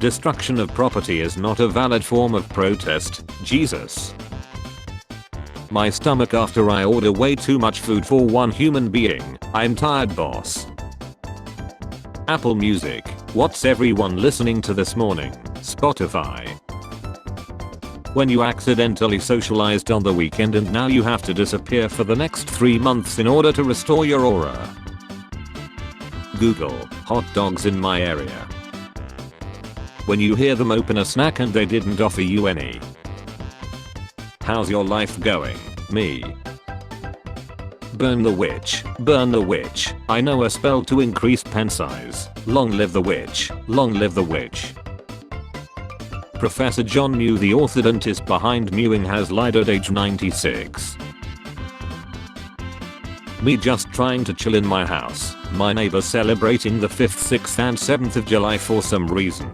Destruction of property is not a valid form of protest, Jesus. My stomach after I order way too much food for one human being. I'm tired, boss. Apple Music. What's everyone listening to this morning? Spotify. When you accidentally socialized on the weekend and now you have to disappear for the next 3 months in order to restore your aura. Google. Hot dogs in my area. When you hear them open a snack and they didn't offer you any. How's your life going? Me. Burn the witch. Burn the witch. I know a spell to increase pen size. Long live the witch. Long live the witch. Professor John Mew, the orthodontist behind mewing, has lied at age 96. Me just trying to chill in my house. My neighbor celebrating the 5th, 6th and 7th of July for some reason.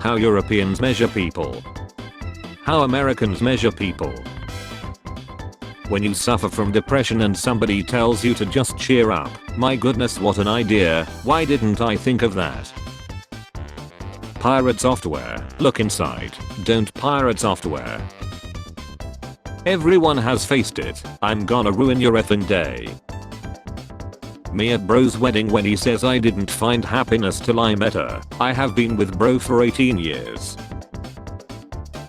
How Europeans measure people. How Americans measure people. When you suffer from depression and somebody tells you to just cheer up. My goodness, what an idea. Why didn't I think of that? Pirate software. Look inside. Don't pirate software. Everyone has faced it. I'm gonna ruin your effing day. Me at bro's wedding when he says I didn't find happiness till I met her. I have been with bro for 18 years.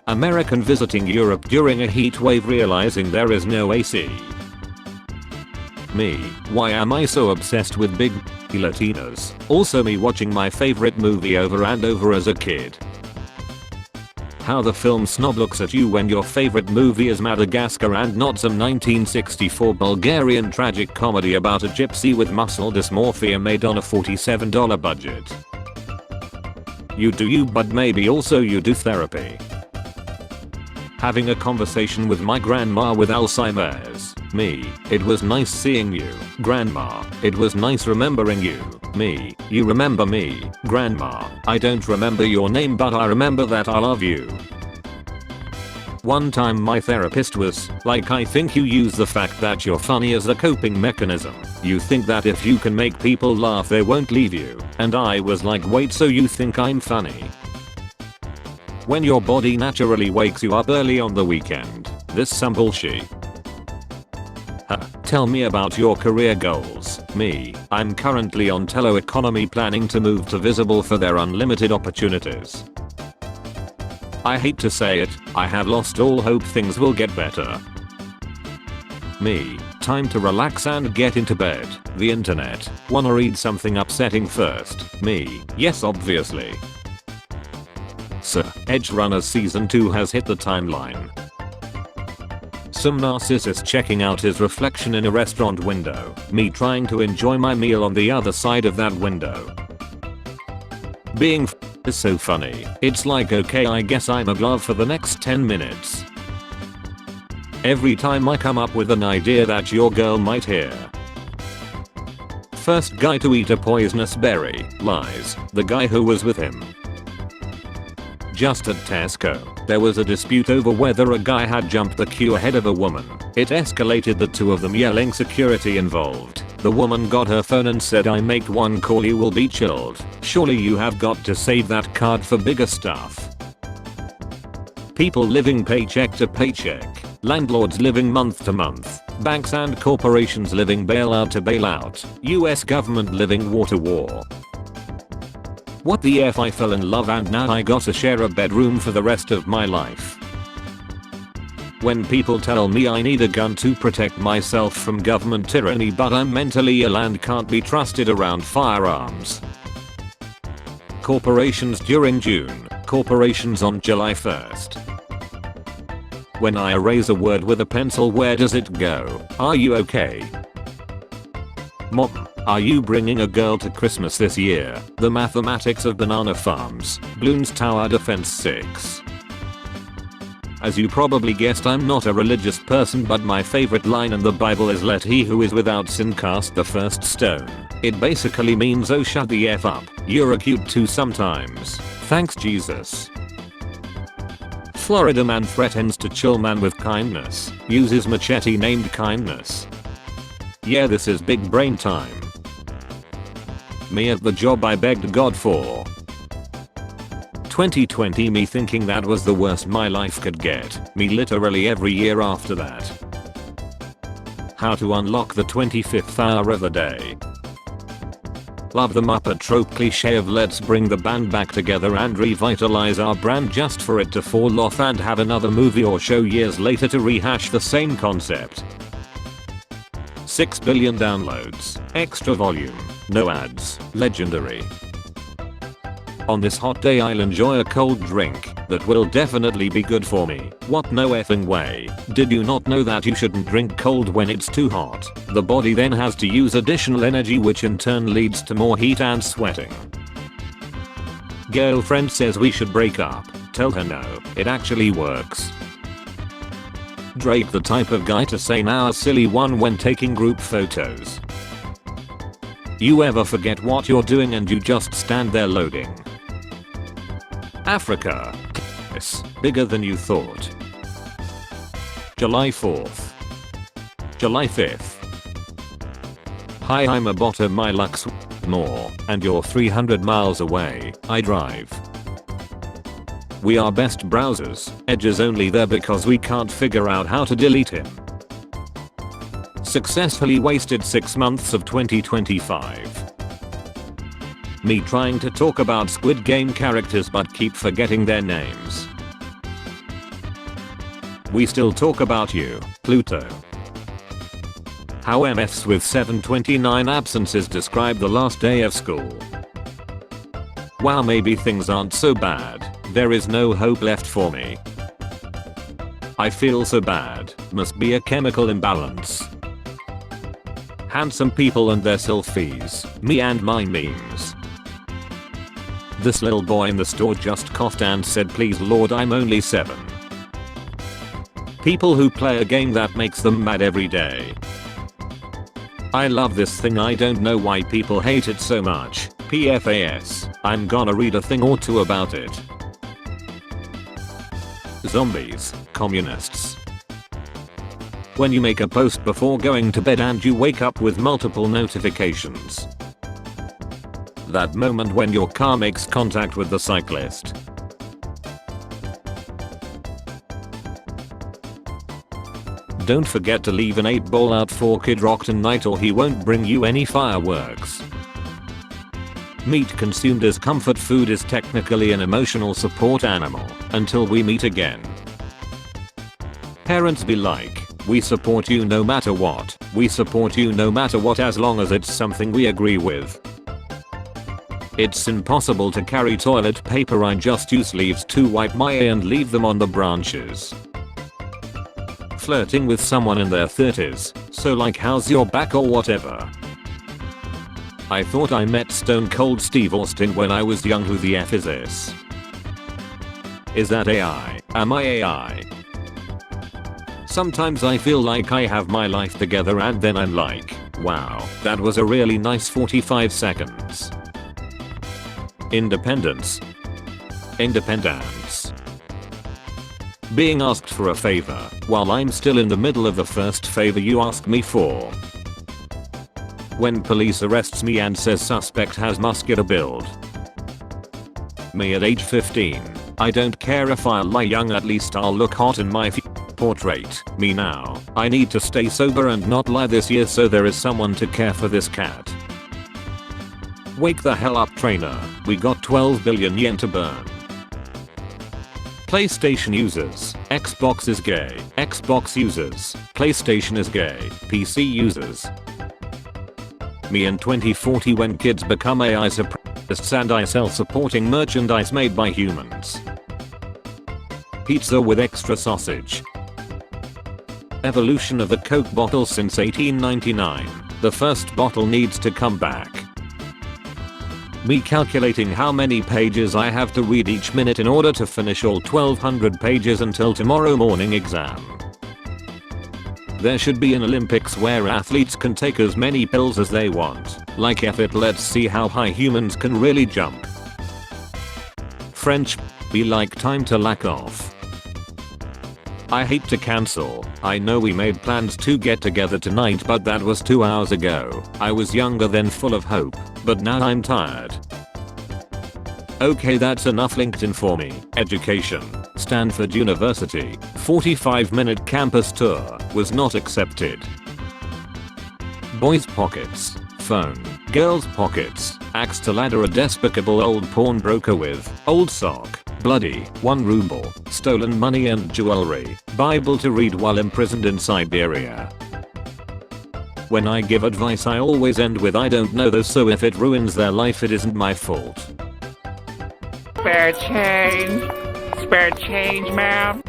American visiting Europe during a heat wave realizing there is no AC. Me. Why am I so obsessed with big Latinas? Also me watching my favorite movie over and over as a kid. How the film snob looks at you when your favorite movie is Madagascar and not some 1964 Bulgarian tragic comedy about a gypsy with muscle dysmorphia made on a $47 budget. You do you, but maybe also you do therapy. Having a conversation with my grandma with Alzheimer's. Me. It was nice seeing you, grandma. It was nice remembering you. Me. You remember me, grandma. I don't remember your name but I remember that I love you. One time my therapist was like, I think you use the fact that you're funny as a coping mechanism. You think that if you can make people laugh they won't leave you. And I was like, wait, so you think I'm funny? When your body naturally wakes you up early on the weekend. This some bullshit. Tell me about your career goals. Me. I'm currently on teleconomy planning to move to Visible for their unlimited opportunities. I hate to say it, I have lost all hope things will get better. Me. Time to relax and get into bed. The internet. Wanna read something upsetting first? Me. Yes, obviously. Sir, Edge Runners Season 2 has hit the timeline. Some narcissist checking out his reflection in a restaurant window. Me trying to enjoy my meal on the other side of that window. Being is so funny. It's like, okay, I guess I'm a glove for the next 10 minutes. Every time I come up with an idea that your girl might hear. First guy to eat a poisonous berry. Lies. The guy who was with him. Just at Tesco, there was a dispute over whether a guy had jumped the queue ahead of a woman. It escalated, the two of them yelling, security involved. The woman got her phone and said, I make one call, you will be chilled. Surely you have got to save that card for bigger stuff. People living paycheck to paycheck. Landlords living month to month. Banks and corporations living bailout to bailout. US government living war to war. What the F, I fell in love and now I gotta share a bedroom for the rest of my life. When people tell me I need a gun to protect myself from government tyranny but I'm mentally ill and can't be trusted around firearms. Corporations during June, corporations on July 1st. When I erase a word with a pencil, where does it go? Are you okay? Mom, are you bringing a girl to Christmas this year? The Mathematics of Banana Farms, Bloons Tower Defense 6. As you probably guessed, I'm not a religious person, but my favorite line in the Bible is, let he who is without sin cast the first stone. It basically means, oh shut the F up, you're a cute too sometimes. Thanks Jesus. Florida man threatens to chill man with kindness, uses machete named kindness. Yeah, this is big brain time. Me at the job I begged God for. 2020 me thinking that was the worst my life could get, me literally every year after that. How to unlock the 25th hour of the day. Love the Muppet trope cliche of let's bring the band back together and revitalize our brand just for it to fall off and have another movie or show years later to rehash the same concept. 6 billion downloads, extra volume, no ads, legendary. On this hot day I'll enjoy a cold drink that will definitely be good for me. What, no effing way. Did you not know that you shouldn't drink cold when it's too hot? The body then has to use additional energy which in turn leads to more heat and sweating. Girlfriend says we should break up. Tell her no, it actually works. Drake the type of guy to say now a silly one when taking group photos. You ever forget what you're doing and you just stand there loading? Africa. Yes, bigger than you thought. July 4th. July 5th. Hi, I'm a bot of my luck's more, and you're 300 miles away. I drive. We are best browsers. Edge is only there because we can't figure out how to delete him. Successfully wasted 6 months of 2025. Me trying to talk about Squid Game characters but keep forgetting their names. We still talk about you, Pluto. How MFs with 729 absences describe the last day of school. Wow, maybe things aren't so bad. There is no hope left for me. I feel so bad. Must be a chemical imbalance. Handsome people and their selfies. Me and my memes. This little boy in the store just coughed and said, please Lord, I'm only 7. People who play a game that makes them mad every day. I love this thing, I don't know why people hate it so much. PFAS. I'm gonna read a thing or two about it. Zombies. Communists. When you make a post before going to bed and you wake up with multiple notifications. That moment when your car makes contact with the cyclist. Don't forget to leave an 8-ball out for Kid Rock tonight or he won't bring you any fireworks. Meat consumed as comfort food is technically an emotional support animal, until we meet again. Parents be like, we support you no matter what, we support you no matter what as long as it's something we agree with. It's impossible to carry toilet paper, I just use leaves to wipe my and leave them on the branches. Flirting with someone in their 30s, so like how's your back or whatever. I thought I met Stone Cold Steve Austin when I was young, who the F is this? Is that AI? Am I AI? Sometimes I feel like I have my life together and then I'm like, wow, that was a really nice 45 seconds. Independence. Independence. Being asked for a favor while I'm still in the middle of the first favor you ask me for. When police arrests me and says suspect has muscular build. Me at age 15. I don't care if I'll lie young, at least I'll look hot in my portrait. Me now. I need to stay sober and not lie this year so there is someone to care for this cat. Wake the hell up, trainer. We got 12 billion yen to burn. PlayStation users. Xbox is gay. Xbox users. PlayStation is gay. PC users. Me in 2040 when kids become AI supremacists and I sell supporting merchandise made by humans. Pizza with extra sausage. Evolution of the Coke bottle since 1899. The first bottle needs to come back. Me calculating how many pages I have to read each minute in order to finish all 1200 pages until tomorrow morning exam. There should be an Olympics where athletes can take as many pills as they want. Like F it, let's see how high humans can really jump. French be like time to lack off. I hate to cancel. I know we made plans to get together tonight, but that was 2 hours ago. I was younger then, full of hope, but now I'm tired. Okay, that's enough LinkedIn for me. Education. Stanford University. 45-minute campus tour. Was not accepted. Boys' pockets. Phone. Girls' pockets. Axe to ladder a despicable old pawnbroker with old sock. Bloody 1 ruble. Stolen money and jewelry. Bible to read while imprisoned in Siberia. When I give advice I always end with I don't know though, so if it ruins their life it isn't my fault. Spare change. Spare change, ma'am.